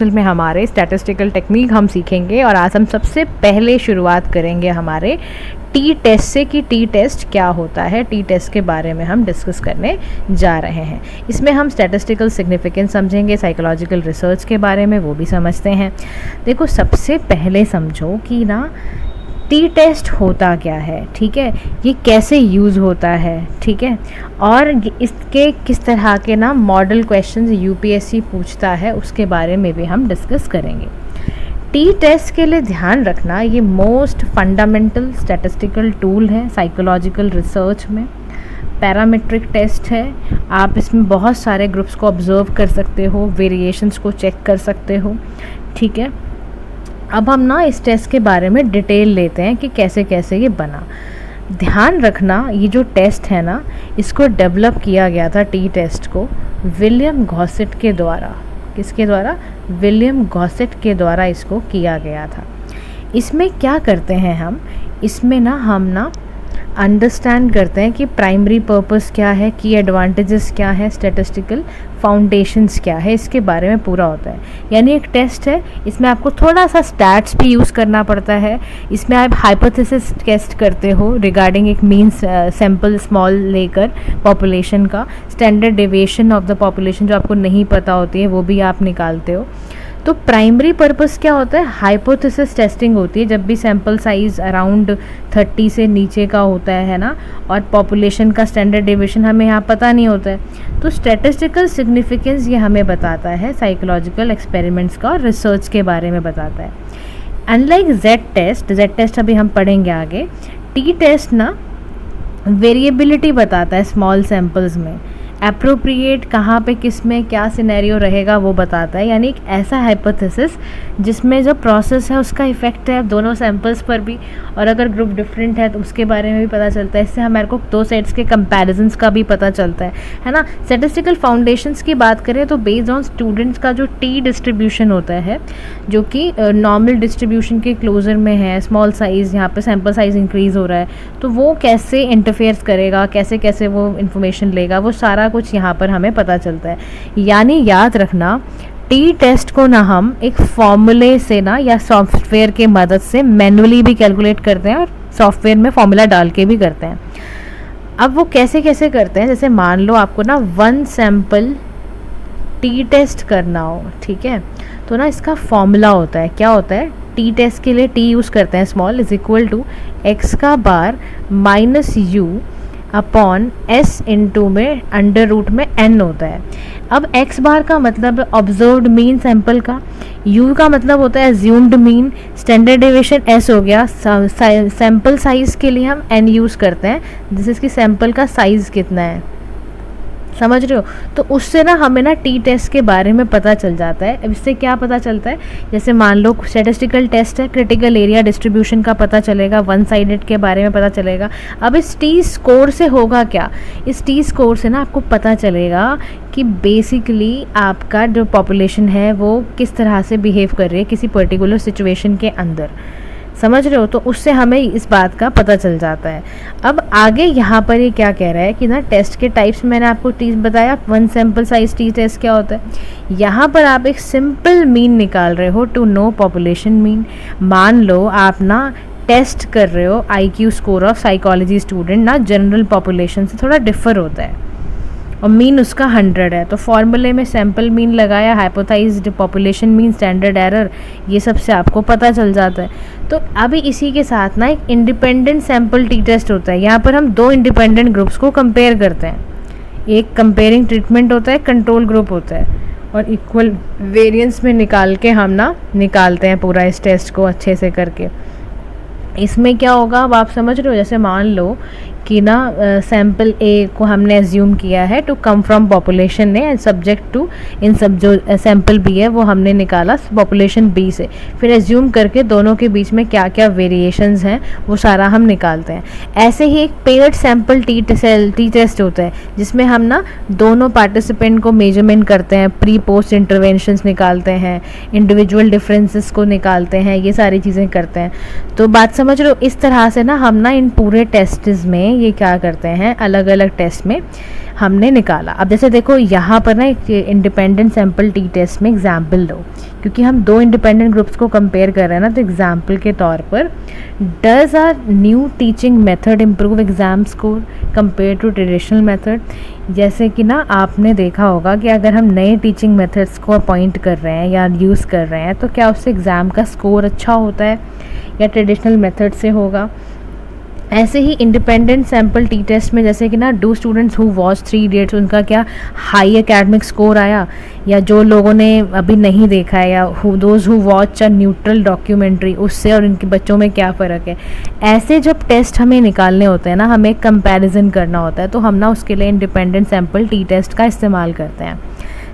में हमारे statistical technique हम सीखेंगे और आज हम सबसे पहले शुरुआत करेंगे हमारे टी टेस्ट से कि टी टेस्ट क्या होता है। टी टेस्ट के बारे में हम डिस्कस करने जा रहे हैं। इसमें हम स्टैटिस्टिकल सिग्निफिकेंस समझेंगे, साइकोलॉजिकल रिसर्च के बारे में वो भी समझते हैं। देखो, सबसे पहले समझो कि ना टी टेस्ट होता क्या है, ठीक है, ये कैसे यूज़ होता है, ठीक है, और इसके किस तरह के ना मॉडल क्वेश्चंस यूपीएससी पूछता है उसके बारे में भी हम डिस्कस करेंगे। टी टेस्ट के लिए ध्यान रखना, ये मोस्ट फंडामेंटल स्टैटिस्टिकल टूल है साइकोलॉजिकल रिसर्च में। पैरामीट्रिक टेस्ट है, आप इसमें बहुत सारे ग्रुप्स को ऑब्जर्व कर सकते हो, वेरिएशंस को चेक कर सकते हो, ठीक है। अब हम ना इस टेस्ट के बारे में डिटेल लेते हैं कि कैसे कैसे ये बना। ध्यान रखना, ये जो टेस्ट है ना, इसको डेवलप किया गया था टी टेस्ट को विलियम गॉसेट के द्वारा। किसके द्वारा? विलियम गॉसेट के द्वारा इसको किया गया था। इसमें क्या करते हैं हम, इसमें ना हम अंडरस्टैंड करते हैं कि प्राइमरी पर्पस क्या है, की एडवांटेजेस क्या है, स्टैटिस्टिकल फाउंडेशंस क्या है, इसके बारे में पूरा होता है। यानी एक टेस्ट है, इसमें आपको थोड़ा सा स्टैट्स भी यूज़ करना पड़ता है। इसमें आप हाइपोथेसिस टेस्ट करते हो रिगार्डिंग एक मीन सैम्पल स्मॉल लेकर पॉपुलेशन का, standard deviation of the population जो आपको नहीं पता होती है वो भी आप निकालते हो। तो प्राइमरी पर्पस क्या होता है? हाइपोथेसिस टेस्टिंग होती है जब भी सैम्पल साइज़ अराउंड 30 से नीचे का होता है ना, और पॉपुलेशन का स्टैंडर्ड डेविएशन हमें यहाँ पता नहीं होता है। तो स्टैटिस्टिकल सिग्निफिकेंस ये हमें बताता है साइकोलॉजिकल एक्सपेरिमेंट्स का और रिसर्च के बारे में बताता है। अनलाइक जेड टेस्ट अभी हम पढ़ेंगे आगे, टी टेस्ट ना वेरिएबिलिटी बताता है स्मॉल सैम्पल्स में, एप्रोप्रिएट कहाँ पे किस में क्या सिनेरियो रहेगा वो बताता है। यानी एक ऐसा हाइपोथेसिस जिसमें जो प्रोसेस है उसका इफेक्ट है दोनों सैम्पल्स पर भी, और अगर ग्रुप डिफरेंट है तो उसके बारे में भी पता चलता है। इससे हमारे को दो सेट्स के कंपैरिजंस का भी पता चलता है ना। स्टैटिस्टिकल फाउंडेशंस की बात करें तो बेस्ड ऑन स्टूडेंट्स का जो टी डिस्ट्रीब्यूशन होता है, जो कि नॉर्मल डिस्ट्रीब्यूशन के क्लोजर में है, स्मॉल साइज़, यहाँ पे सैम्पल साइज़ इंक्रीज़ हो रहा है, तो वो कैसे इंटरफेयर करेगा, कैसे कैसे वो इन्फॉर्मेशन लेगा, वो सारा कुछ यहाँ पर हमें पता चलता है। यानी याद रखना, टी टेस्ट को ना हम एक फॉर्मूले से ना या सॉफ्टवेयर के मदद से मैनुअली भी कैलकुलेट करते हैं और सॉफ्टवेयर में फॉर्मूला डाल के भी करते हैं। अब वो कैसे कैसे करते हैं, जैसे मान लो आपको ना 1 सैम्पल टी टेस्ट करना हो, ठीक है, तो ना इसका फॉर्मूला होता है, क्या होता है? टी टेस्ट के लिए टी यूज़ करते हैं, small is equal to X का bar minus U upon S into में अंडर रूट में एन होता है। अब एक्स बार का मतलब ऑब्जर्व्ड मीन सैंपल का, यू का मतलब होता है assumed mean, standard deviation S हो गया, सैंपल साइज़ के लिए हम एन यूज़ करते हैं, जिससे कि सैंपल का साइज़ कितना है, समझ रहे हो। तो उससे ना हमें ना टी टेस्ट के बारे में पता चल जाता है। अब इससे क्या पता चलता है, जैसे मान लो स्टैटिस्टिकल टेस्ट है, क्रिटिकल एरिया डिस्ट्रीब्यूशन का पता चलेगा, वन साइडेड के बारे में पता चलेगा। अब इस टी स्कोर से होगा क्या, इस टी स्कोर से ना आपको पता चलेगा कि बेसिकली आपका जो पॉपुलेशन है वो किस तरह से बिहेव कर रही है किसी पर्टिकुलर सिचुएशन के अंदर, समझ रहे हो। तो उससे हमें इस बात का पता चल जाता है। अब आगे यहाँ पर ये क्या कह रहा है कि ना टेस्ट के टाइप्स मैंने आपको बताया, 1 सैम्पल साइज टी टेस्ट क्या होता है। यहाँ पर आप एक सिंपल मीन निकाल रहे हो टू नो पॉपुलेशन मीन। मान लो आप ना टेस्ट कर रहे हो IQ score of psychology student, ना जनरल पॉपुलेशन से थोड़ा डिफर होता है और मीन उसका 100 है, तो फॉर्मूले में सैम्पल मीन लगाया, हाइपोथाइज्ड पॉपुलेशन मीन, स्टैंडर्ड एरर, ये सब से आपको पता चल जाता है। तो अभी इसी के साथ ना एक इंडिपेंडेंट सैम्पल टी टेस्ट होता है। यहाँ पर हम 2 इंडिपेंडेंट ग्रुप्स को कंपेयर करते हैं, एक कंपेयरिंग ट्रीटमेंट होता है, कंट्रोल ग्रुप होता है, और इक्वल वेरिएंस में निकाल के हम ना निकालते हैं पूरा इस टेस्ट को अच्छे से करके। इसमें क्या होगा अब आप समझ रहे हो, जैसे मान लो कि ना सैम्पल ए को हमने एज्यूम किया है टू कम फ्रॉम पॉपुलेशन ने एंड सब्जेक्ट टू इन सब जो सैम्पल बी है वो हमने निकाला पॉपुलेशन बी से, फिर एज्यूम करके दोनों के बीच में क्या क्या वेरिएशंस हैं वो सारा हम निकालते हैं। ऐसे ही एक पेयर्ड सैम्पल टी टेस्ट होता है जिसमें हम ना दोनों पार्टिसिपेंट को मेजरमेंट करते हैं, प्री पोस्ट इंटरवेंशंस निकालते हैं, इंडिविजुअल डिफरेंसेस को निकालते हैं, ये सारी चीज़ें करते हैं। तो बात समझ रहे हो, इस तरह से ना हम ना इन पूरे टेस्ट्स में ये क्या करते हैं, अलग अलग टेस्ट में हमने निकाला। अब जैसे देखो यहाँ पर ना एक इंडिपेंडेंट सैम्पल टी टेस्ट में एग्जाम्पल दो, क्योंकि हम दो इंडिपेंडेंट ग्रुप्स को कंपेयर कर रहे हैं ना, तो एग्जाम्पल के तौर पर does our new teaching method improve exam score compare to traditional method. जैसे कि ना आपने देखा होगा कि अगर हम नए टीचिंग मेथड्स को अपॉइंट कर रहे हैं या यूज़ कर रहे हैं तो क्या उससे एग्ज़ाम का स्कोर अच्छा होता है या ट्रेडिशनल मेथड से होगा। ऐसे ही इंडिपेंडेंट सैम्पल टी टेस्ट में जैसे कि ना do students who watch 3 idiots उनका क्या हाई एकेडमिक स्कोर आया, या जो लोगों ने अभी नहीं देखा है या those who watch a neutral documentary उससे और इनके बच्चों में क्या फ़र्क है। ऐसे जब टेस्ट हमें निकालने होते हैं ना, हमें कंपैरिजन करना होता है, तो हम ना उसके लिए इंडिपेंडेंट सैम्पल टी टेस्ट का इस्तेमाल करते हैं।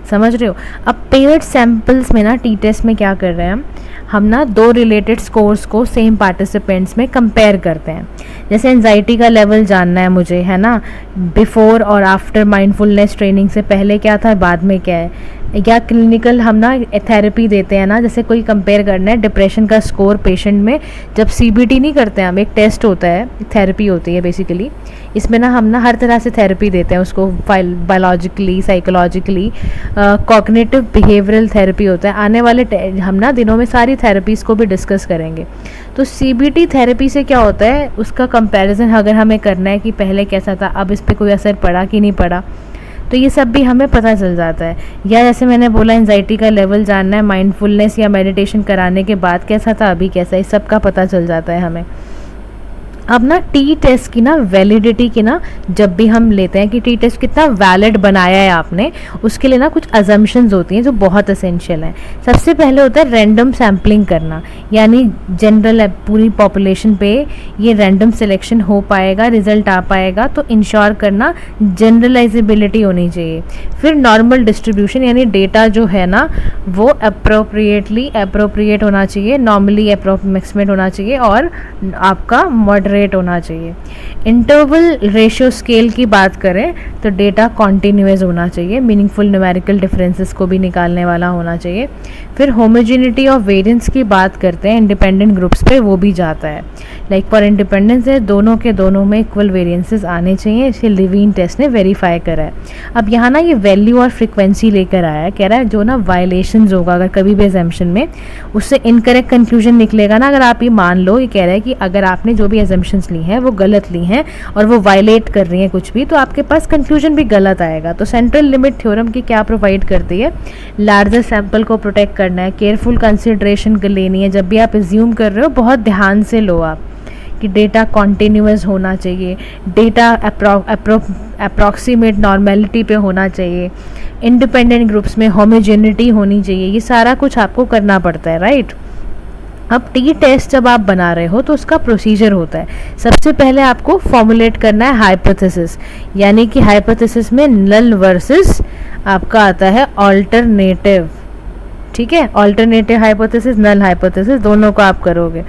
समझ रहे हो। अब पेयर्ड सैम्पल्स में ना टी टेस्ट में क्या कर रहे हैं हम ना दो रिलेटेड स्कोर्स को सेम पार्टिसिपेंट्स में कंपेयर करते हैं। जैसे एंजाइटी का लेवल जानना है मुझे, है ना, बिफोर और आफ्टर माइंडफुलनेस ट्रेनिंग से पहले क्या था, बाद में क्या है। या क्लिनिकल हम ना थेरेपी देते हैं ना, जैसे कोई कंपेयर करना है डिप्रेशन का स्कोर पेशेंट में, जब सीबीटी नहीं करते हैं हम, एक टेस्ट होता है, थेरेपी होती है बेसिकली। इसमें ना हम ना हर तरह से थेरेपी देते हैं उसको, biologically, psychologically, cognitive behavioural therapy होता है। आने वाले हम ना दिनों में सारी थेरेपीज़ को भी डिस्कस करेंगे। तो सीबीटी थेरेपी से क्या होता है, उसका कंपैरिजन अगर हमें करना है कि पहले कैसा था, अब इस पर कोई असर पड़ा कि नहीं पड़ा, तो ये सब भी हमें पता चल जाता है। या जैसे मैंने बोला एंजाइटी का लेवल जानना है, माइंडफुलनेस या मेडिटेशन कराने के बाद कैसा था, अभी कैसा है, इस सब का पता चल जाता है हमें। अब ना टी टेस्ट की ना वैलिडिटी की ना जब भी हम लेते हैं कि टी टेस्ट कितना वैलिड बनाया है आपने, उसके लिए ना कुछ अजम्पशंस होती हैं जो बहुत असेंशियल हैं। सबसे पहले होता है रैंडम सैम्पलिंग करना, यानी जनरल पूरी पॉपुलेशन पे ये रैंडम सिलेक्शन हो पाएगा, रिजल्ट आ पाएगा, तो इंश्योर करना जनरलाइजेबिलिटी होनी चाहिए। फिर नॉर्मल डिस्ट्रीब्यूशन, यानी डेटा जो है ना वो अप्रोप्रिएट होना चाहिए, नॉर्मली अप्रोक्सीमेट होना चाहिए और आपका मॉडरेट होना चाहिए। इंटरवल रेशियो स्केल की बात करें तो डेटा कॉन्टिन्यूअस होना चाहिए, मीनिंगफुल न्यूमेरिकल डिफरेंसेस को भी निकालने वाला होना चाहिए। फिर होमोजेनिटी ऑफ वेरिएंस की बात करते हैं इंडिपेंडेंट ग्रुप्स पे, वो भी जाता है। लाइक फॉर इंडिपेंडेंस है, दोनों के दोनों में इक्वल वेरिएंसेस आने चाहिए, इसे लिवीन टेस्ट ने वेरीफाई करा है। अब यहाँ ना ये वैल्यू और फ्रिक्वेंसी लेकर आया है, कह रहा है जो ना वायलेशंस होगा अगर कभी भी एजम्पशन में, उससे इनकरेक्ट कंक्लूजन निकलेगा ना। अगर आप ये मान लो, ये कह रहा है कि अगर आपने जो भी एजम्पशंस ली हैं वो गलत ली हैं और वो वायलेट कर रही हैं कुछ भी, तो आपके पास कंक्लूजन भी गलत आएगा। तो सेंट्रल लिमिट थ्योरम की क्या प्रोवाइड करती है, लार्जर सैंपल को प्रोटेक्ट करना है, केयरफुल कंसिडरेशन लेनी है। जब भी आप एज्यूम कर रहे हो बहुत ध्यान से लो आप कि डेटा कॉन्टिन्यूअस होना चाहिए, डेटा अप्रॉक्सीमेट नॉर्मेलिटी पे होना चाहिए, इंडिपेंडेंट ग्रुप्स में होमोजेनिटी होनी चाहिए, ये सारा कुछ आपको करना पड़ता है, राइट। अब टी टेस्ट जब आप बना रहे हो तो उसका प्रोसीजर होता है, सबसे पहले आपको फॉर्मुलेट करना है हाइपोथेसिस, यानी कि हाइपोथेसिस में नल वर्सेस आपका आता है ऑल्टरनेटिव, ठीक है। ऑल्टरनेटिव हाइपोथेसिस, नल हाइपोथेसिस, दोनों को आप करोगे।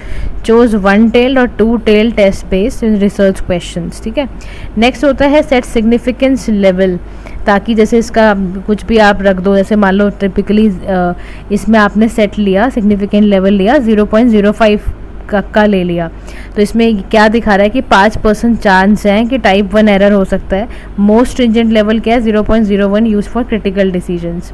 चोज 1 टेल्ड और 2 tailed test based research questions, ठीक है। नेक्स्ट होता है सेट सिग्निफिकेंस लेवल, ताकि जैसे इसका कुछ भी आप रख दो, जैसे मान लो टिपिकली इसमें आपने सेट लिया, सिग्निफिकेंट लेवल लिया 0.05 का ले लिया, तो इसमें क्या दिखा रहा है कि 5% चांस है कि टाइप 1 एरर हो सकता है। मोस्ट स्ट्रिंजेंट लेवल क्या है, 0.01 use for critical decisions.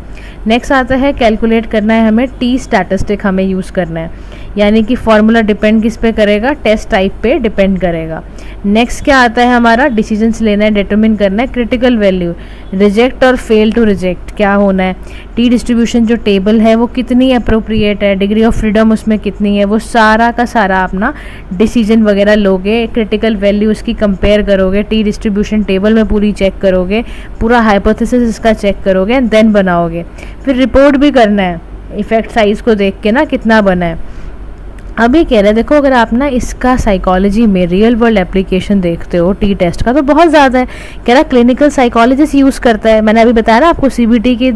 Next आता है कैलकुलेट करना है हमें टी स्टैटिस्टिक, हमें यूज़ करना है, यानी कि फॉर्मूला डिपेंड किस पे करेगा, टेस्ट टाइप पे डिपेंड करेगा। नेक्स्ट क्या आता है हमारा, डिसीजंस लेना है, डिटरमिन करना है क्रिटिकल वैल्यू, रिजेक्ट और फेल टू रिजेक्ट क्या होना है, टी डिस्ट्रीब्यूशन जो टेबल है वो कितनी अप्रोप्रिएट है, डिग्री ऑफ फ्रीडम उसमें कितनी है, वो सारा का सारा अपना डिसीजन वगैरह लोगे, क्रिटिकल वैल्यू उसकी कंपेयर करोगे, टी डिस्ट्रीब्यूशन टेबल में पूरी चेक करोगे, पूरा हाइपोथेसिस इसका चेक करोगे एंड देन बनाओगे। फिर रिपोर्ट भी करना है इफेक्ट साइज को देख के ना कितना बना है। अभी कह रहे हैं देखो, अगर आप ना इसका साइकोलॉजी में रियल वर्ल्ड एप्लीकेशन देखते हो टी टेस्ट का तो बहुत ज़्यादा है। कह रहा क्लिनिकल साइकोलॉजिस्ट यूज़ करता है, मैंने अभी बताया ना आपको सीबीटी की,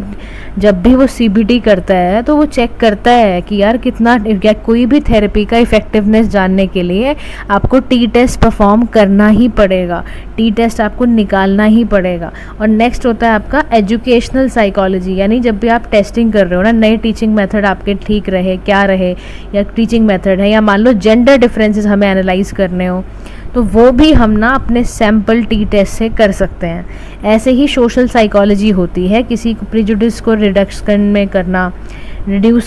जब भी वो सीबीटी करता है तो वो चेक करता है कि यार कितना, क्या कोई भी थेरेपी का इफेक्टिवनेस जानने के लिए आपको टी टेस्ट परफॉर्म करना ही पड़ेगा, टी टेस्ट आपको निकालना ही पड़ेगा। और नेक्स्ट होता है आपका एजुकेशनल साइकोलॉजी, यानी जब भी आप टेस्टिंग कर रहे हो ना, नए टीचिंग मेथड आपके ठीक रहे क्या रहे, या टीचिंग मेथड मेथड है, या मान लो जेंडर डिफरेंसेस हमें एनालाइज करने हो तो वो भी हम ना अपने सैम्पल टी टेस्ट से कर सकते हैं। ऐसे ही सोशल साइकोलॉजी होती है, किसी को प्रिजुडिस को रिड्यूस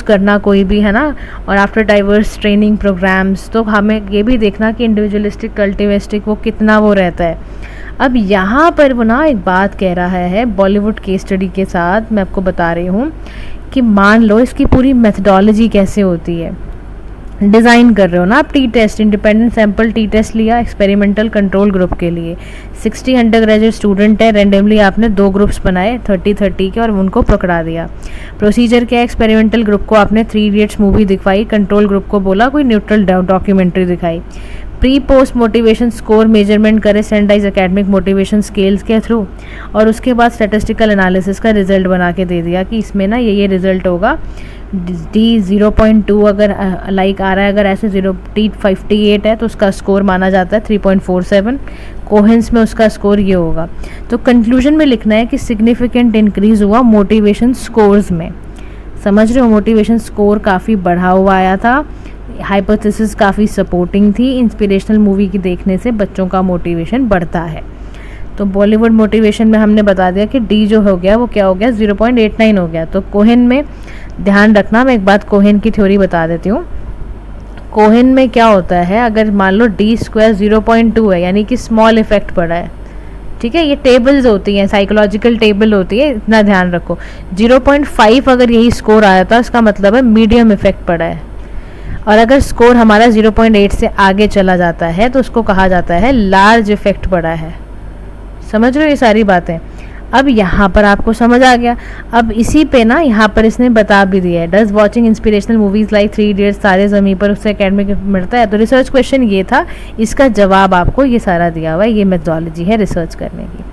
करना कोई भी, है ना, और आफ्टर डाइवर्स ट्रेनिंग प्रोग्राम्स, तो हमें ये भी देखना कि इंडिविजुअलिस्टिक कल्टिविस्टिक वो कितना वो रहता है। अब यहाँ पर वो ना एक बात कह रहा है बॉलीवुड केस स्टडी के साथ, मैं आपको बता रही हूँ कि मान लो इसकी पूरी मेथडोलॉजी कैसे होती है। डिज़ाइन कर रहे हो ना आप T test, independent sample T test लिया एक्सपेरिमेंटल कंट्रोल ग्रुप के लिए, 60 अंडर ग्रेजुएट स्टूडेंट है, रेंडमली आपने 2 ग्रुप्स बनाए 30-30 के और उनको पकड़ा दिया। प्रोसीजर क्या है, एक्सपेरिमेंटल ग्रुप को आपने 3 इडियट्स मूवी दिखवाई, कंट्रोल ग्रुप को बोला कोई न्यूट्रल डॉक्यूमेंट्री दिखाई, pre post motivation score measurement करे स्टैंडर्डाइज एकेडमिक मोटिवेशन स्केल्स के थ्रू, और उसके बाद स्टैटिस्टिकल एनालिसिस का रिजल्ट बना के दे दिया कि इसमें ना ये रिजल्ट होगा, D 0.2 अगर लाइक आ रहा है, अगर ऐसे T 58 है तो उसका स्कोर माना जाता है 3.47, कोहेंस में उसका स्कोर ये होगा। तो कंक्लूजन में लिखना है कि सिग्निफिकेंट इंक्रीज हुआ मोटिवेशन स्कोर्स में, समझ रहे हो, मोटिवेशन स्कोर काफ़ी बढ़ा हुआ आया था, हाइपोथेसिस काफ़ी सपोर्टिंग थी, इंस्पिरेशनल मूवी की देखने से बच्चों का मोटिवेशन बढ़ता है। तो बॉलीवुड मोटिवेशन में हमने बता दिया कि डी जो हो गया वो क्या हो गया 0.89 हो गया। तो कोहेन में ध्यान रखना, मैं एक बात कोहेन की थ्योरी बता देती हूँ। कोहेन में क्या होता है, अगर मान लो डी स्क्वायर 0.2 है यानी कि स्मॉल इफेक्ट पड़ा है, ठीक है, ये टेबल्स होती हैं, साइकोलॉजिकल टेबल होती है, इतना ध्यान रखो। 0.5 अगर यही स्कोर आया था इसका मतलब है मीडियम इफेक्ट पड़ा है, और अगर स्कोर हमारा 0.8 से आगे चला जाता है तो उसको कहा जाता है लार्ज इफेक्ट पड़ा है। समझ रहे हो ये सारी बातें। अब यहाँ पर आपको समझ आ गया। अब इसी पे ना यहाँ पर इसने बता भी दिया है, does watching inspirational movies like 3 idiots सारे ज़मीन पर उससे एकेडमिक मिलता है। तो रिसर्च क्वेश्चन ये था, इसका जवाब आपको ये सारा दिया हुआ है, ये मेथोडोलॉजी है रिसर्च करने की।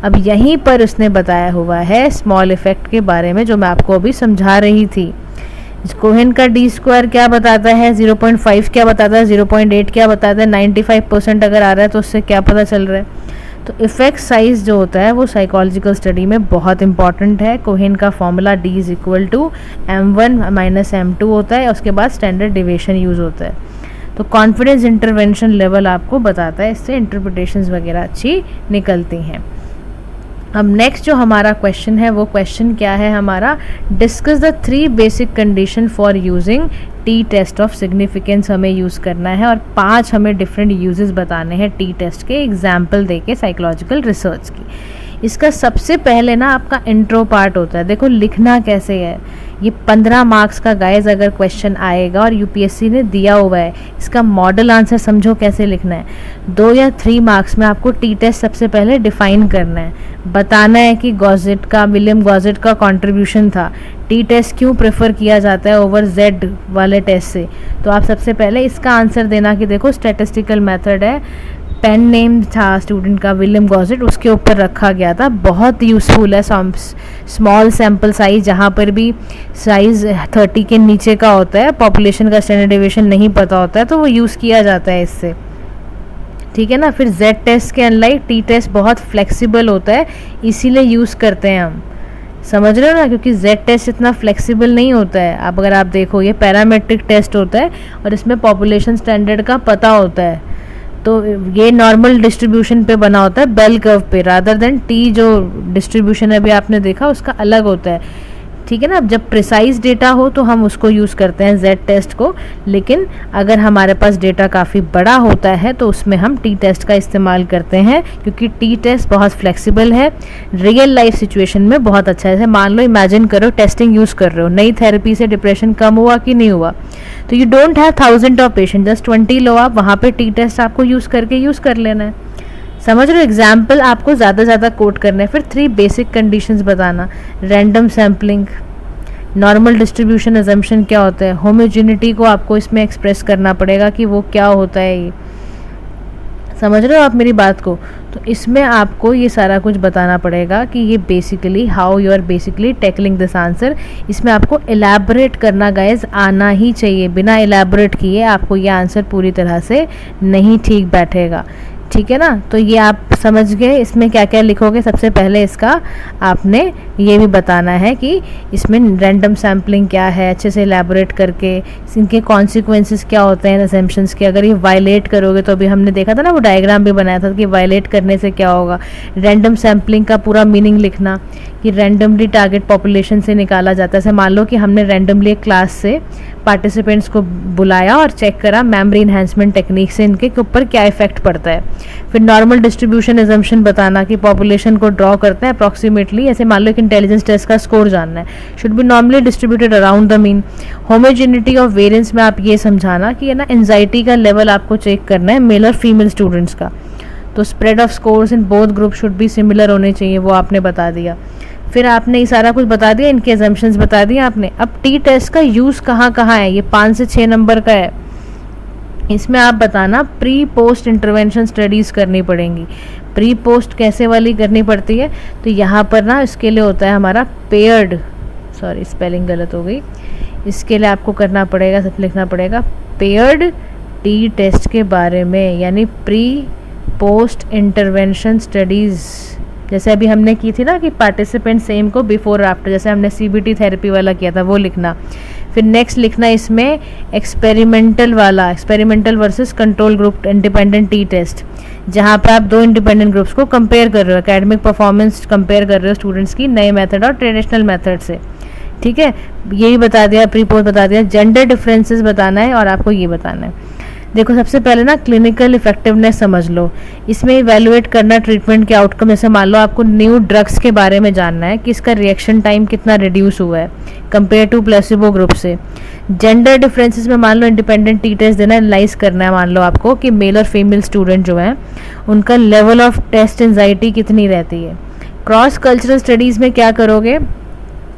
अब यहीं पर उसने बताया हुआ है स्मॉल इफेक्ट के बारे में, जो मैं आपको अभी समझा रही थी। कोहेन का डी स्क्वायर क्या बताता है, 0.5 क्या बताता है, 0.8 क्या बताता है, 95% अगर आ रहा है तो उससे क्या पता चल रहा है। तो इफेक्ट साइज जो होता है वो साइकोलॉजिकल स्टडी में बहुत इंपॉर्टेंट है। कोहेन का फॉर्मूला D = M1 - M2 होता है, उसके बाद स्टैंडर्ड डिविएशन यूज़ होता है। तो कॉन्फिडेंस इंटरवेंशन लेवल आपको बताता है, इससे इंटरप्रिटेशंस वगैरह अच्छी निकलती हैं। अब नेक्स्ट जो हमारा क्वेश्चन है वो क्वेश्चन क्या है हमारा, discuss the 3 basic condition for using T test of significance हमें यूज़ करना है, और 5 हमें डिफरेंट यूजेस बताने हैं टी टेस्ट के, एग्जाम्पल देके साइकोलॉजिकल रिसर्च की। इसका सबसे पहले ना आपका इंट्रो पार्ट होता है। देखो लिखना कैसे है, ये 15 मार्क्स का गाइज अगर क्वेश्चन आएगा और यूपीएससी ने दिया हुआ है, इसका मॉडल आंसर समझो कैसे लिखना है। 2 या 3 मार्क्स में आपको टी टेस्ट सबसे पहले डिफाइन करना है, बताना है कि गॉजेट का, विलियम गॉजेट का कंट्रीब्यूशन था, टी टेस्ट क्यों प्रेफर किया जाता है ओवर जेड वाले टेस्ट से। तो आप सबसे पहले इसका आंसर देना कि देखो स्टैटिस्टिकल मेथड है, पेन नेम था स्टूडेंट का विलियम गॉजेट, उसके ऊपर रखा गया था, बहुत यूज़फुल है। स्मॉल सैम्पल साइज, जहाँ पर भी साइज़ 30 के नीचे का होता है, पॉपुलेशन का स्टैंडर्ड डेविएशन नहीं पता होता है, तो वो यूज़ किया जाता है इससे, ठीक है ना। फिर जेड टेस्ट के अनलाइक टी टेस्ट बहुत फ्लेक्सिबल होता है, इसीलिए यूज़ करते हैं हम, समझ रहे हो ना, क्योंकि जेड टेस्ट इतना फ्लेक्सिबल नहीं होता है। अब अगर आप देखो ये पैरामेट्रिक टेस्ट होता है और इसमें पॉपुलेशन स्टैंडर्ड का पता होता है, तो ये नॉर्मल डिस्ट्रीब्यूशन पे बना होता है, बेल कर्व पे, रादर देन टी जो डिस्ट्रीब्यूशन अभी आपने देखा उसका अलग होता है, ठीक है ना। अब जब प्रिसाइज डेटा हो तो हम उसको यूज़ करते हैं जेड टेस्ट को, लेकिन अगर हमारे पास डेटा काफ़ी बड़ा होता है तो उसमें हम टी टेस्ट का इस्तेमाल करते हैं, क्योंकि टी टेस्ट बहुत फ्लेक्सिबल है, रियल लाइफ सिचुएशन में बहुत अच्छा है। जैसे मान लो इमेजिन करो टेस्टिंग यूज़ कर रहे हो, नई थेरेपी से डिप्रेशन कम हुआ कि नहीं हुआ, तो you don't have 1000 of patient, just 20 लो आप, वहाँ पे टी टेस्ट आपको यूज़ कर लेना है, समझ रहे हो। एग्जाम्पल आपको ज़्यादा कोट करना है। फिर 3 बेसिक कंडीशंस बताना, random sampling, normal distribution assumption क्या होता है, होमोजेनिटी को आपको इसमें एक्सप्रेस करना पड़ेगा कि वो क्या होता है, ये समझ रहे हो आप मेरी बात को। तो इसमें आपको ये सारा कुछ बताना पड़ेगा कि ये basically how you are basically tackling this answer. इसमें आपको एलैबोरेट करना गाइज आना ही चाहिए, बिना एलैबोरेट किए आपको ये आंसर पूरी तरह से नहीं ठीक बैठेगा, ठीक है ना। तो ये आप समझ गए, इसमें क्या क्या लिखोगे। सबसे पहले इसका आपने ये भी बताना है कि इसमें रैंडम सैम्पलिंग क्या है, अच्छे से एलैबोरेट करके इनके कॉन्सिक्वेंसेस क्या होते हैं असेम्पशंस के। अगर ये वायलेट करोगे तो अभी हमने देखा था ना, वो डायग्राम भी बनाया था कि वायलेट करने से क्या होगा। रैंडम सैम्पलिंग का पूरा मीनिंग लिखना कि रैंडमली टारगेट पॉपुलेशन से निकाला जाता है। जैसे मान लो कि हमने रैंडमली एक क्लास से पार्टिसिपेंट्स को बुलाया और चेक करा मेमोरी इन्हेंसमेंट टेक्निक से इनके ऊपर क्या इफेक्ट पड़ता है। फिर नॉर्मल डिस्ट्रीब्यूशन एजम्पशन बताना कि पॉपुलेशन को ड्रॉ करते हैं अप्रॉक्सीमेटली। ऐसे मान लो एक इंटेलिजेंस टेस्ट का स्कोर जानना है, should be normally distributed around the mean. Homogeneity of variance में आप ये समझाना कि है ना, एंजाइटी का लेवल आपको चेक करना है मेल और फीमेल स्टूडेंट्स का, तो spread of scores in both group should be similar होने चाहिए, वो आपने बता दिया। फिर आपने ये सारा कुछ बता दिया, इनके एजम्पशंस बता दिए आपने। अब टी टेस्ट का यूज़ कहाँ कहाँ है, ये 5 से 6 नंबर का है। इसमें आप बताना प्री पोस्ट इंटरवेंशन स्टडीज़ करनी पड़ेंगी। प्री पोस्ट कैसे वाली करनी पड़ती है, तो यहाँ पर ना इसके लिए होता है हमारा पेयर्ड, सॉरी स्पेलिंग गलत हो गई, इसके लिए आपको करना पड़ेगा, सब लिखना पड़ेगा पेयर्ड टी टेस्ट के बारे में, यानी प्री पोस्ट इंटरवेंशन स्टडीज़। जैसे अभी हमने की थी ना कि पार्टिसिपेंट सेम को बिफोर आफ्टर, जैसे हमने सीबीटी थेरेपी वाला किया था, वो लिखना। फिर नेक्स्ट लिखना इसमें एक्सपेरिमेंटल वाला, experimental versus control group independent T test, जहाँ पे आप 2 इंडिपेंडेंट ग्रुप्स को कंपेयर कर रहे हो, एकेडमिक परफॉर्मेंस कंपेयर कर रहे हो स्टूडेंट्स की नए मेथड और ट्रेडिशनल मेथड से। ठीक है, यही बता दिया, प्री पोस्ट बता दिया, जेंडर डिफरेंसेस बताना है और आपको ये बताना है। देखो सबसे पहले ना क्लिनिकल इफेक्टिवनेस समझ लो। इसमें इवेलुएट करना ट्रीटमेंट के आउटकम, जैसे मान लो आपको न्यू ड्रग्स के बारे में जानना है कि इसका रिएक्शन टाइम कितना रिड्यूस हुआ है कंपेयर टू प्लेसिबो ग्रुप से। जेंडर डिफरेंसेस में मान लो इंडिपेंडेंट टी टेस्ट देना, एनालाइज करना है मान लो आपको कि मेल और फीमेल स्टूडेंट जो हैं उनका लेवल ऑफ टेस्ट एंजाइटी कितनी रहती है। क्रॉस कल्चरल स्टडीज़ में क्या करोगे,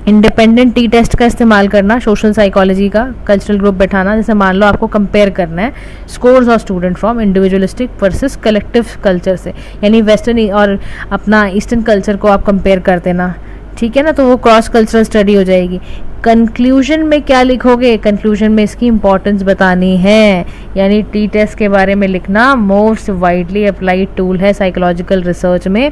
इंडिपेंडेंट टी टेस्ट का इस्तेमाल करना, सोशल साइकोलॉजी का कल्चरल ग्रुप बैठाना। जैसे मान लो आपको कंपेयर करना है scores of student from individualistic versus collective culture से, यानी वेस्टर्न और अपना ईस्टर्न कल्चर को आप कंपेयर कर देना। ठीक है ना, तो वो क्रॉस कल्चरल स्टडी हो जाएगी। कंक्लूजन में क्या लिखोगे, कंक्लूजन में इसकी इंपॉर्टेंस बतानी है, यानी टी टेस्ट के बारे में लिखना मोस्ट वाइडली अप्लाइड टूल है साइकोलॉजिकल रिसर्च में।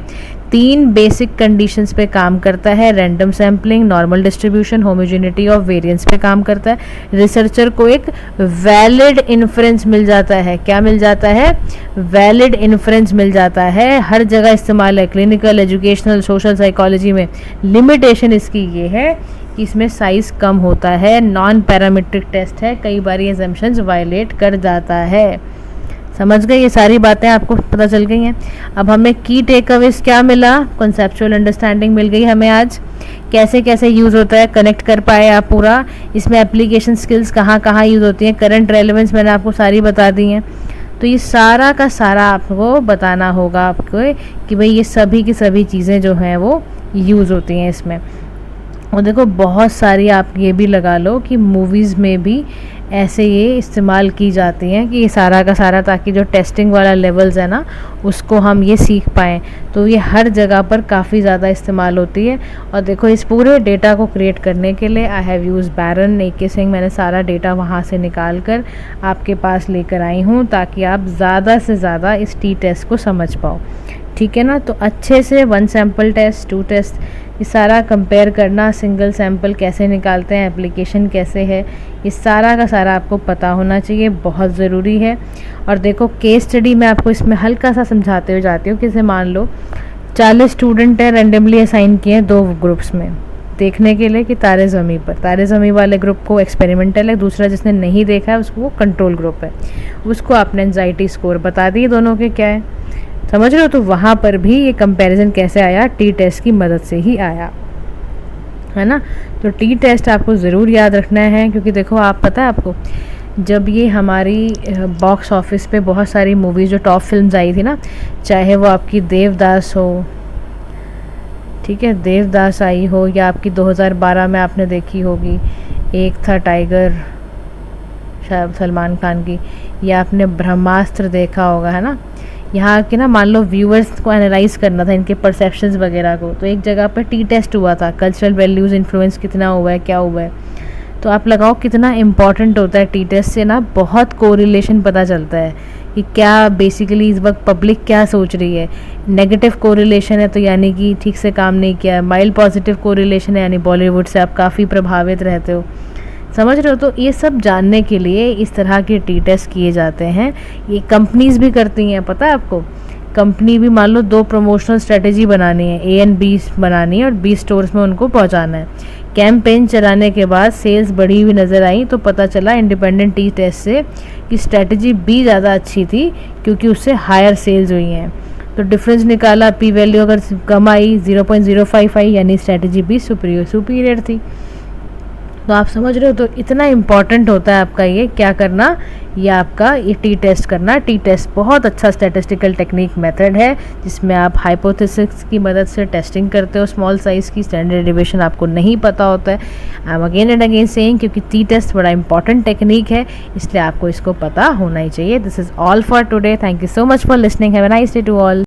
3 बेसिक कंडीशंस पे काम करता है, random sampling, normal distribution, homogeneity of variance पे काम करता है। रिसर्चर को एक वैलिड इन्फ्रेंस मिल जाता है, क्या मिल जाता है, वैलिड इन्फ्रेंस मिल जाता है, हर जगह इस्तेमाल है, क्लिनिकल, एजुकेशनल, सोशल साइकोलॉजी में। लिमिटेशन इसकी ये है कि इसमें साइज कम होता है, नॉन पैरामीट्रिक टेस्ट है, कई बार ये assumptions वायलेट कर जाता है। समझ गए, ये सारी बातें आपको पता चल गई हैं। अब हमें की टेक अवेज क्या मिला, कॉन्सेप्चुअल अंडरस्टैंडिंग मिल गई हमें आज, कैसे कैसे यूज़ होता है कनेक्ट कर पाए आप पूरा। इसमें एप्लीकेशन स्किल्स कहाँ कहाँ यूज़ होती हैं, करंट रेलेवेंस मैंने आपको सारी बता दी हैं। तो ये सारा का सारा आपको बताना होगा आपको कि भाई ये सभी की सभी चीज़ें जो हैं वो यूज़ होती हैं इसमें। और देखो बहुत सारी आप ये भी लगा लो कि मूवीज़ में भी ऐसे ये इस्तेमाल की जाती हैं कि ये सारा का सारा, ताकि जो टेस्टिंग वाला लेवल्स है ना उसको हम ये सीख पाएँ। तो ये हर जगह पर काफ़ी ज़्यादा इस्तेमाल होती है। और देखो इस पूरे डेटा को क्रिएट करने के लिए I have use Baron AK Singh, मैंने सारा डेटा वहाँ से निकाल कर आपके पास लेकर आई हूँ ताकि आप ज़्यादा से ज़्यादा इस टी टेस्ट को समझ पाओ। ठीक है ना, तो अच्छे से 1 सैम्पल टेस्ट, 2 टेस्ट, ये सारा कंपेयर करना, सिंगल सैंपल कैसे निकालते हैं, एप्लीकेशन कैसे है, ये सारा का सारा आपको पता होना चाहिए, बहुत ज़रूरी है। और देखो केस स्टडी में आपको इसमें हल्का सा समझाते हुए जाती हूँ कि जैसे मान लो 40 स्टूडेंट हैं रैंडमली असाइन किए हैं 2 ग्रुप्स में देखने के लिए कि तारे ज़मीं पर, तारे ज़मीं वाले ग्रुप को एक्सपेरिमेंटल है, दूसरा जिसने नहीं देखा है उसको वो कंट्रोल ग्रुप है, उसको आपने एंजाइटी स्कोर बता दिए दोनों के क्या है, समझ रहे हो। तो वहाँ पर भी ये कंपैरिजन कैसे आया, टी टेस्ट की मदद से ही आया, है ना। तो टी टेस्ट आपको ज़रूर याद रखना है, क्योंकि देखो आप पता है आपको, जब ये हमारी बॉक्स ऑफिस पे बहुत सारी मूवीज़ जो टॉप फिल्म्स आई थी ना, चाहे वो आपकी देवदास हो, ठीक है, देवदास आई हो, या आपकी 2012 में आपने देखी होगी एक था टाइगर शायद सलमान खान की, या आपने ब्रह्मास्त्र देखा होगा, है ना। यहाँ के ना मान लो व्यूअर्स को एनालाइज करना था इनके परसेप्शंस वगैरह को, तो एक जगह पर टी टेस्ट हुआ था, कल्चरल वैल्यूज़ इन्फ्लुएंस कितना हुआ है, क्या हुआ है। तो आप लगाओ कितना इम्पॉर्टेंट होता है टी टेस्ट से ना, बहुत कोरिलेशन पता चलता है कि क्या बेसिकली इस वक्त पब्लिक क्या सोच रही है। नेगेटिव कोरिलेशन है तो यानी कि ठीक से काम नहीं किया है, माइल्ड पॉजिटिव कोरिलेशन है यानी बॉलीवुड से आप काफ़ी प्रभावित रहते हो, समझ रहे हो। तो ये सब जानने के लिए इस तरह के टी टेस्ट किए जाते हैं। ये कंपनीज भी करती हैं, पता है आपको। कंपनी भी मान लो 2 प्रमोशनल स्ट्रेटेजी बनानी है, ए एंड बी बनानी है और बी स्टोर्स में उनको पहुंचाना है। कैंपेन चलाने के बाद सेल्स बढ़ी हुई नज़र आई तो पता चला इंडिपेंडेंट टी टेस्ट से कि स्ट्रेटजी बी ज़्यादा अच्छी थी क्योंकि उससे हायर सेल्स हुई हैं। तो डिफरेंस निकाला, पी वैल्यू अगर कम आई 0.055 आई यानी स्ट्रेटजी बी सुपीरियर थी। तो आप समझ रहे हो, तो इतना इम्पॉर्टेंट होता है आपका ये क्या करना, ये आपका ये टी टेस्ट करना। टी टेस्ट बहुत अच्छा स्टैटिस्टिकल टेक्निक मेथड है जिसमें आप हाइपोथेसिस की मदद से टेस्टिंग करते हो। स्मॉल साइज़ की स्टैंडर्ड डेविएशन आपको नहीं पता होता है। I am again and again saying क्योंकि टी टेस्ट बड़ा इंपॉर्टेंट टेक्निक है, इसलिए आपको इसको पता होना ही चाहिए। This is all for today. Thank you so much for listening. Have a nice day to all.